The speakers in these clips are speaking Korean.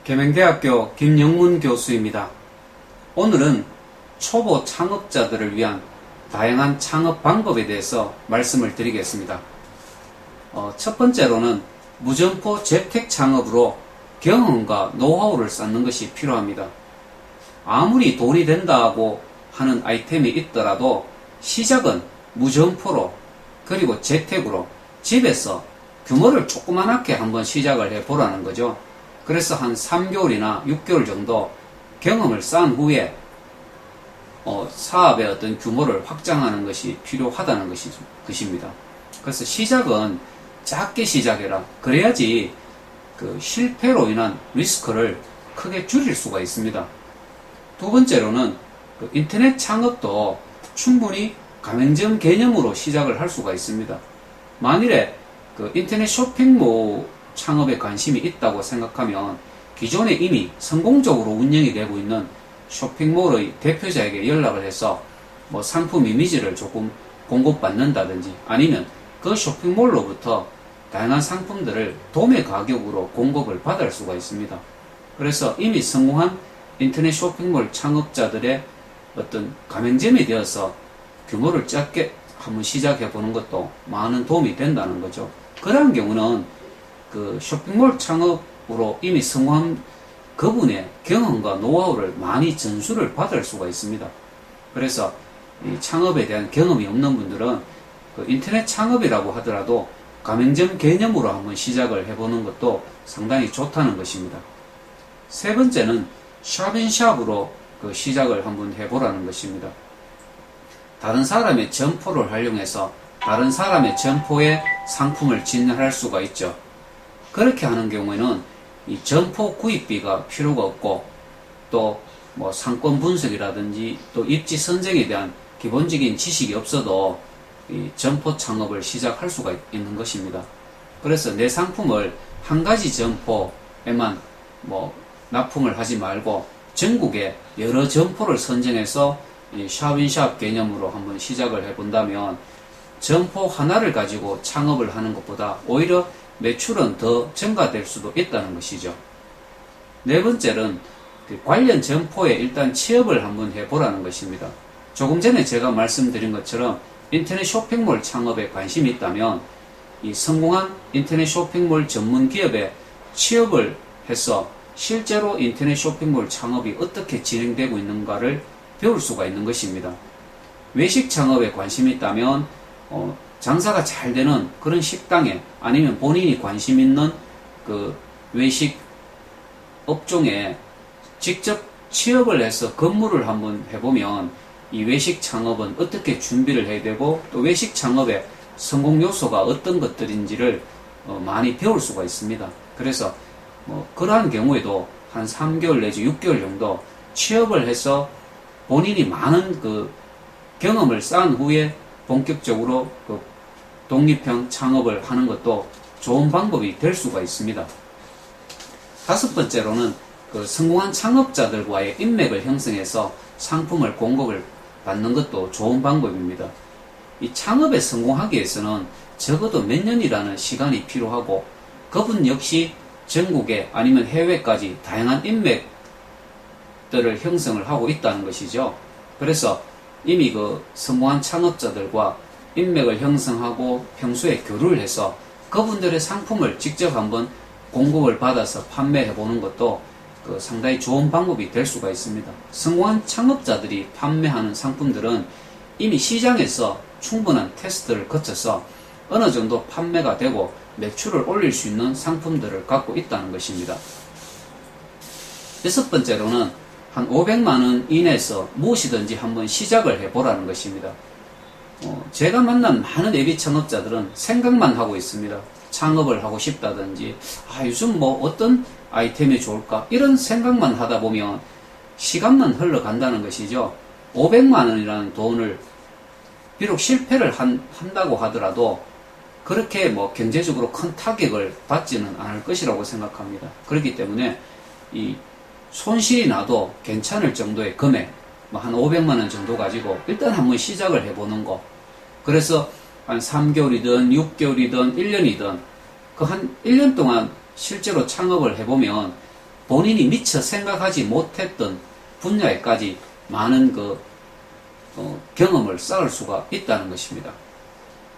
계명대학교 김영문 교수입니다. 오늘은 초보 창업자들을 위한 다양한 창업 방법에 대해서 말씀을 드리겠습니다. 첫 번째로는 무점포 재택 창업으로 경험과 노하우를 쌓는 것이 필요합니다. 아무리 돈이 된다고 하는 아이템이 있더라도 시작은 무점포로 그리고 재택으로 집에서 규모를 조그맣게 한번 시작을 해보라는 거죠. 그래서 한 3개월이나 6개월 정도 경험을 쌓은 후에 사업의 어떤 규모를 확장하는 것이 필요하다는 것입니다. 그래서 시작은 작게 시작해라. 그래야지 그 실패로 인한 리스크를 크게 줄일 수가 있습니다. 두 번째로는 인터넷 창업도 충분히 가맹점 개념으로 시작을 할 수가 있습니다. 만일에 인터넷 쇼핑몰 창업에 관심이 있다고 생각하면 기존에 이미 성공적으로 운영이 되고 있는 쇼핑몰의 대표자에게 연락을 해서 상품 이미지를 조금 공급받는다든지 아니면 그 쇼핑몰로부터 다양한 상품들을 도매 가격으로 공급을 받을 수가 있습니다. 그래서 이미 성공한 인터넷 쇼핑몰 창업자들의 어떤 가맹점이 되어서 규모를 작게 한번 시작해보는 것도 많은 도움이 된다는 거죠. 그러한 경우는 그 쇼핑몰 창업으로 이미 성공한 그분의 경험과 노하우를 많이 전수를 받을 수가 있습니다. 그래서 이 창업에 대한 경험이 없는 분들은 인터넷 창업이라고 하더라도 가맹점 개념으로 한번 시작을 해보는 것도 상당히 좋다는 것입니다. 세 번째는 샵인샵으로 시작을 한번 해보라는 것입니다. 다른 사람의 점포를 활용해서 다른 사람의 점포에 상품을 진열할 수가 있죠. 그렇게 하는 경우에는 이 점포 구입비가 필요가 없고 또 상권 분석이라든지 또 입지 선정에 대한 기본적인 지식이 없어도 이 점포 창업을 시작할 수가 있는 것입니다. 그래서 내 상품을 한 가지 점포에만 납품을 하지 말고 전국에 여러 점포를 선정해서 이 샵인샵 개념으로 한번 시작을 해본다면 점포 하나를 가지고 창업을 하는 것보다 오히려 매출은 더 증가될 수도 있다는 것이죠. 네 번째는 관련 점포에 일단 취업을 한번 해보라는 것입니다. 조금 전에 제가 말씀드린 것처럼 인터넷 쇼핑몰 창업에 관심이 있다면 이 성공한 인터넷 쇼핑몰 전문 기업에 취업을 해서 실제로 인터넷 쇼핑몰 창업이 어떻게 진행되고 있는가를 배울 수가 있는 것입니다. 외식 창업에 관심이 있다면 장사가 잘 되는 그런 식당에 아니면 본인이 관심 있는 그 외식 업종에 직접 취업을 해서 근무를 한번 해보면 이 외식 창업은 어떻게 준비를 해야 되고 또 외식 창업의 성공 요소가 어떤 것들인지를 많이 배울 수가 있습니다. 그래서 그러한 경우에도 한 3개월 내지 6개월 정도 취업을 해서 본인이 많은 경험을 쌓은 후에 본격적으로 독립형 창업을 하는 것도 좋은 방법이 될 수가 있습니다. 다섯 번째로는 성공한 창업자들과의 인맥을 형성해서 상품을 공급을 받는 것도 좋은 방법입니다. 이 창업에 성공하기 위해서는 적어도 몇 년이라는 시간이 필요하고 그분 역시 전국에 아니면 해외까지 다양한 인맥들을 형성을 하고 있다는 것이죠. 그래서 이미 성공한 창업자들과 인맥을 형성하고 평소에 교류를 해서 그분들의 상품을 직접 한번 공급을 받아서 판매해 보는 것도 상당히 좋은 방법이 될 수가 있습니다. 성공한 창업자들이 판매하는 상품들은 이미 시장에서 충분한 테스트를 거쳐서 어느 정도 판매가 되고 매출을 올릴 수 있는 상품들을 갖고 있다는 것입니다. 여섯 번째로는 한 500만원 이내에서 무엇이든지 한번 시작을 해보라는 것입니다. 제가 만난 많은 예비 창업자들은 생각만 하고 있습니다. 창업을 하고 싶다든지 요즘 어떤 아이템이 좋을까 이런 생각만 하다 보면 시간만 흘러간다는 것이죠. 500만 원이라는 돈을 비록 실패를 한다고 하더라도 그렇게 경제적으로 큰 타격을 받지는 않을 것이라고 생각합니다. 그렇기 때문에 이 손실이 나도 괜찮을 정도의 금액 한 500만 원 정도 가지고 일단 한번 시작을 해보는 거. 그래서 한 3개월이든 6개월이든 1년이든 한 1년 동안 실제로 창업을 해보면 본인이 미처 생각하지 못했던 분야에까지 많은 경험을 쌓을 수가 있다는 것입니다.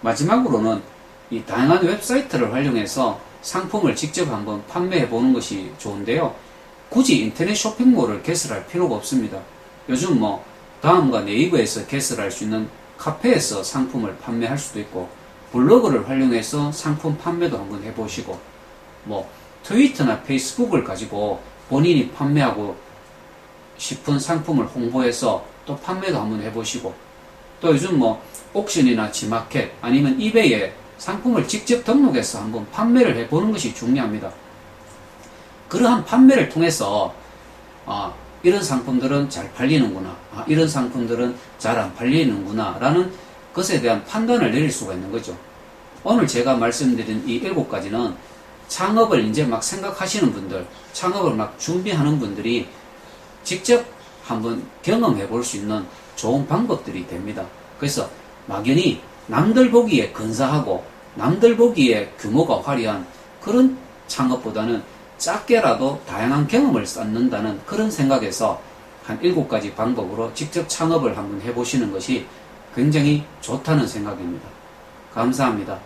마지막으로는 이 다양한 웹사이트를 활용해서 상품을 직접 한번 판매해 보는 것이 좋은데요. 굳이 인터넷 쇼핑몰을 개설할 필요가 없습니다. 요즘 다음과 네이버에서 개설할 수 있는 카페에서 상품을 판매할 수도 있고, 블로그를 활용해서 상품 판매도 한번 해보시고, 트위터나 페이스북을 가지고 본인이 판매하고 싶은 상품을 홍보해서 또 판매도 한번 해보시고, 또 요즘 옥션이나 지마켓 아니면 이베이에 상품을 직접 등록해서 한번 판매를 해보는 것이 중요합니다. 그러한 판매를 통해서 이런 상품들은 잘 팔리는구나, 이런 상품들은 잘 안 팔리는구나 라는 것에 대한 판단을 내릴 수가 있는 거죠. 오늘 제가 말씀드린 이 7가지는 창업을 이제 막 생각하시는 분들, 창업을 막 준비하는 분들이 직접 한번 경험해 볼 수 있는 좋은 방법들이 됩니다. 그래서 막연히 남들 보기에 근사하고 남들 보기에 규모가 화려한 그런 창업보다는 작게라도 다양한 경험을 쌓는다는 그런 생각에서 한 7가지 방법으로 직접 창업을 한번 해보시는 것이 굉장히 좋다는 생각입니다. 감사합니다.